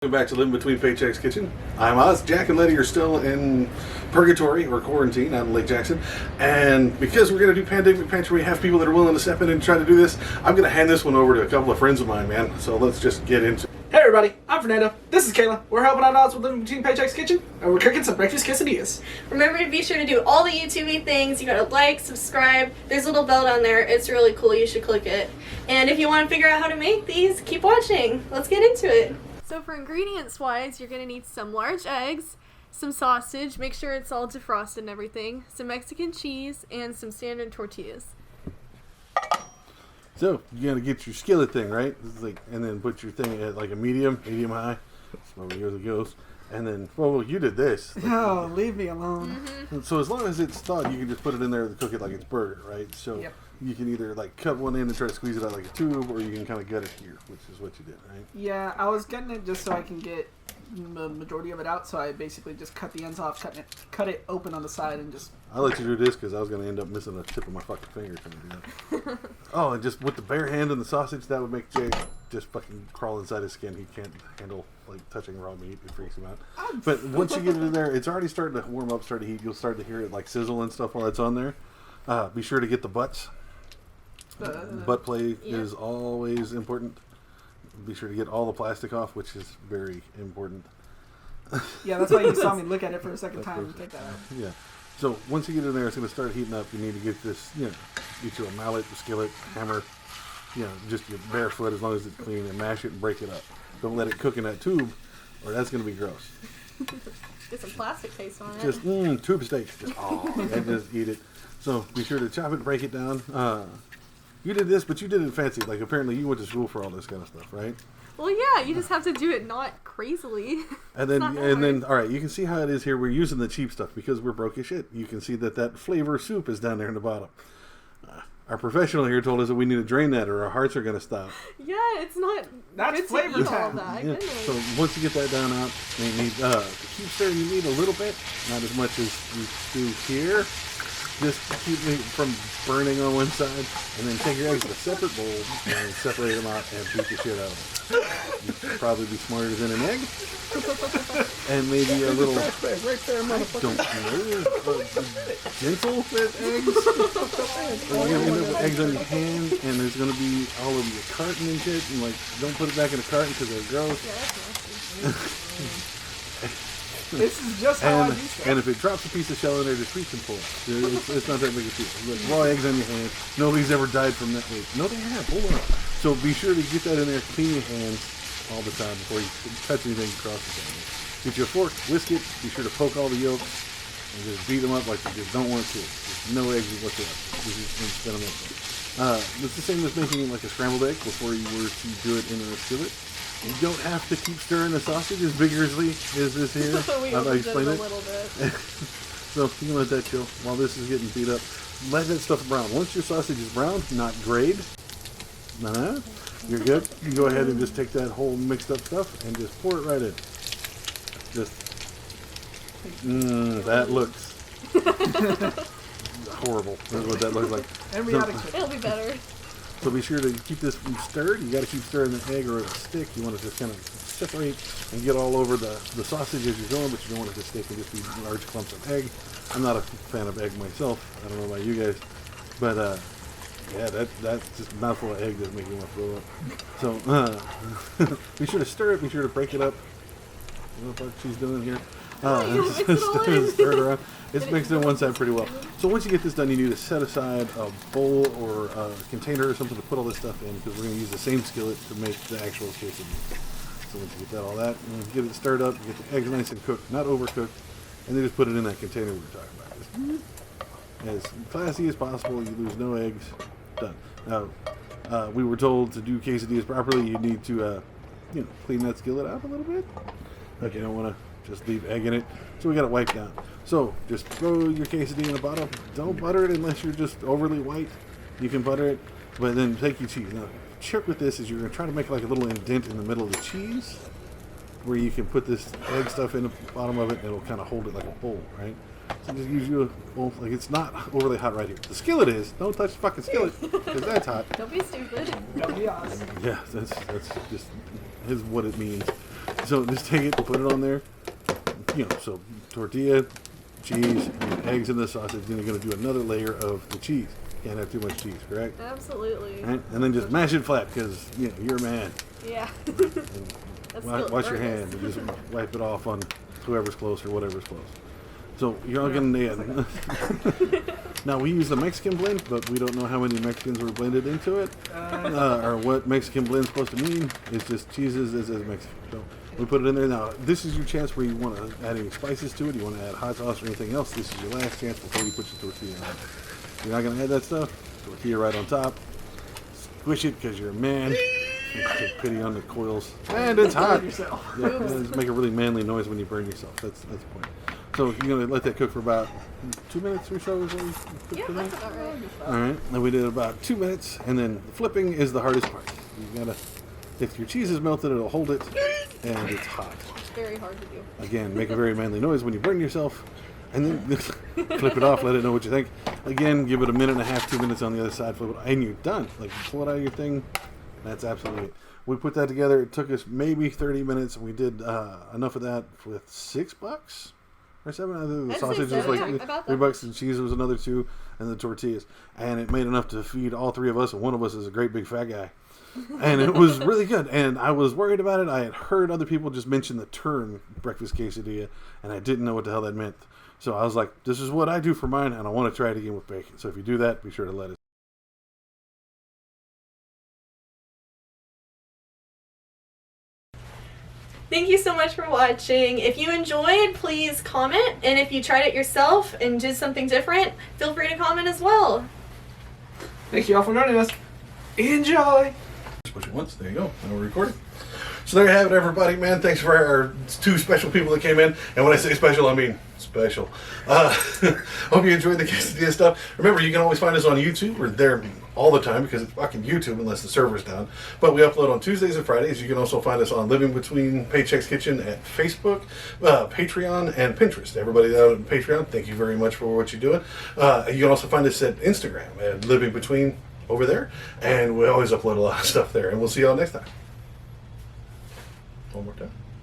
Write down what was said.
Welcome back to Living Between Paychecks Kitchen. I'm Oz. Jack and Letty are still in purgatory or quarantine out in Lake Jackson. And because we're going to do Pandemic Pantry, we have people that are willing to step in and try to do this. I'm going to hand this one over to a couple of friends of mine, man. So let's just get into it. Hey everybody, I'm Fernando. This is Kayla. We're helping out Oz with Living Between Paychecks Kitchen, and we're cooking some breakfast quesadillas. Remember to be sure to do all the YouTube things. You gotta like, subscribe. There's a little bell down there. It's really cool. You should click it. And if you want to figure out how to make these, keep watching. Let's get into it. So for ingredients wise, you're going to need some large eggs, some sausage, make sure it's all defrosted and everything, some Mexican cheese, and some standard tortillas. So you got to get your skillet thing, right? This is like, and then put your thing at like a medium high. That's where it usually goes. And then, well, you did this. Oh, leave me alone. So as long as it's thawed, you can just put it in there and cook it like it's burger, right? So Yep. you can either like cut one in and try to squeeze it out like a tube, or you can kind of gut it here, which is what you did, right? Yeah, I was getting it just so I can get the majority of it out, so I basically just cut the ends off, cut it open on the side, and just... I let you do this because I was going to end up missing a tip of my fucking finger trying to do that. Oh, and just with the bare hand and the sausage, that would make Jay just fucking crawl inside his skin. He can't handle like touching raw meat. It freaks him out. But once you get it in there, it's already starting to warm up, start to heat. You'll start to hear it like sizzle and stuff while it's on there. Be sure to get the butts. Butt play is always important. Be sure to get all the plastic off, which is very important. Yeah, that's why you saw me look at it for a second time and take that out. Yeah. So once you get in there, it's going to start heating up. You need to get this, get you a mallet, a skillet, hammer, just your bare foot as long as it's clean, and mash it and break it up. Don't let it cook in that tube, or that's going to be gross. Get some plastic taste on it. Just tube steak, and just eat it. So be sure to chop it, break it down. You did this, but you did it fancy. Like apparently you went to school for all this kind of stuff, right? Well, yeah, you just have to do it not crazily. And then, all right, you can see how it is here. We're using the cheap stuff because we're broke as shit. You can see that flavor soup is down there in the bottom. Our professional here told us that we need to drain that or our hearts are going to stop. Yeah, it's not That's good flavor to eat all time. that. Yeah. Goodness. So once you get that down out, you need to keep stirring. You need a little bit, not as much as you do here. Just keep it from burning on one side, and then take your eggs in a separate bowl and separate them out and beat the shit out of them. You'd probably be smarter than an egg, and maybe a little. Right there, motherfucker. Don't know. Gentle with eggs. Or you're gonna end up with eggs on your hand, and there's gonna be all over your carton and shit. And like, don't put it back in the carton because they're gross. Yeah, that's nasty. This is just how I do stuff. And if it drops a piece of shell in there, just reach and pull it. It's not that big a deal. Like raw eggs on your hand. Nobody's ever died from that. Wait, no, they have. Hold on. So be sure to get that in there. Clean your hands all the time before you touch anything across the thing. Get your fork, whisk it. Be sure to poke all the yolks and just beat them up like you just don't want to. There's no eggs whatsoever. Just spin them up. It's the same as making like a scrambled egg before you were to do it in a skillet. You don't have to keep stirring the sausage as vigorously as this here. We I'll overdid explain it a it. little bit. So you can let that chill while this is getting beat up. Let that stuff brown. Once your sausage is brown, not grayed, you're good. You can go ahead and just take that whole mixed up stuff and just pour it right in. Just, that looks horrible. That's what that looks like. Embryonic. It'll be better. So be sure to keep this stirred. You got to keep stirring the egg or it'll stick. You want to just kind of separate and get all over the sausage as you're going, but you don't want it to stick and just be large clumps of egg. I'm not a fan of egg myself. I don't know about you guys, but yeah, that's just a mouthful of egg that make you want to throw up. So be sure to stir it. Be sure to break it up. I don't know what she's doing here. Stir it around. It's mixed in one side pretty well. So once you get this done, you need to set aside a bowl or a container or something to put all this stuff in because we're going to use the same skillet to make the actual quesadilla. So once you get all that, and get it stirred up, get the eggs nice and cooked, not overcooked, and then just put it in that container we were talking about. As classy as possible, you lose no eggs. Done. Now, we were told to do quesadillas properly, you need to, clean that skillet out a little bit. Like you don't want to just leave egg in it. So we got it wiped down. So just throw your quesadilla in the bottom. Don't butter it unless you're just overly white. You can butter it, but then take your cheese. Now, trick with this is you're going to try to make like a little indent in the middle of the cheese where you can put this egg stuff in the bottom of it and it'll kind of hold it like a bowl, right? So just use you a bowl. Like it's not overly hot right here. The skillet is. Don't touch the fucking skillet because that's hot. Don't be stupid. Don't be awesome. Yeah, that's just is what it means. So just take it, put it on there. So tortilla, cheese, and eggs in the sausage. Then you're going to do another layer of the cheese. Can't have too much cheese, correct? Absolutely. Right? And then just mash it flat because you're a man. Yeah. Wash your hand and just wipe it off on whoever's close or whatever's close. So you're all going to Now we use the Mexican blend, but we don't know how many Mexicans were blended into it, or what Mexican blend's supposed to mean. It's just cheeses as Mexican. So we put it in there. Now this is your chance where you want to add any spices to it. You want to add hot sauce or anything else. This is your last chance before you put your tortilla on. You're not going to add that stuff. Tortilla right on top. Squish it because you're a man. Take pity on the coils. And it's hot. Yeah, just make a really manly noise when you burn yourself. That's the point. So you're going to let that cook for about 2 minutes or so? Is what we Yeah, that's about right. All right. And we did about 2 minutes. And then flipping is the hardest part. You got to, if your cheese is melted, it'll hold it. And it's hot. It's very hard to do. Again, make a very manly noise when you burn yourself. And then flip it off, let it know what you think. Again, give it a minute and a half, 2 minutes on the other side, flip it, and you're done. Like, pull it out of your thing. That's absolutely it. We put that together. It took us maybe 30 minutes. We did enough of that with $6 or $7. I think the I'd say sausage was $7, like yeah, about that $3, and cheese was another $2, and the tortillas. And it made enough to feed all three of us, and one of us is a great big fat guy. And it was really good. And I was worried about it. I had heard other people just mention the term breakfast quesadilla, and I didn't know what the hell that meant. So I was like, this is what I do for mine, and I want to try it again with bacon. So if you do that, be sure to let us. Thank you so much for watching. If you enjoyed, please comment. And if you tried it yourself and did something different, feel free to comment as well. Thank you all for joining us. Enjoy! Just push it once. There you go. Now we're recording. So there you have it, everybody. Man, thanks for our two special people that came in. And when I say special, I mean special. Hope you enjoyed the quesadilla stuff. Remember, you can always find us on YouTube. We're there all the time because it's fucking YouTube unless the server's down. But we upload on Tuesdays and Fridays. You can also find us on Living Between Paychecks Kitchen at Facebook, Patreon, and Pinterest. Everybody out on Patreon, thank you very much for what you're doing. You can also find us at Instagram at Living Between over there. And we always upload a lot of stuff there. And we'll see y'all next time. One more time.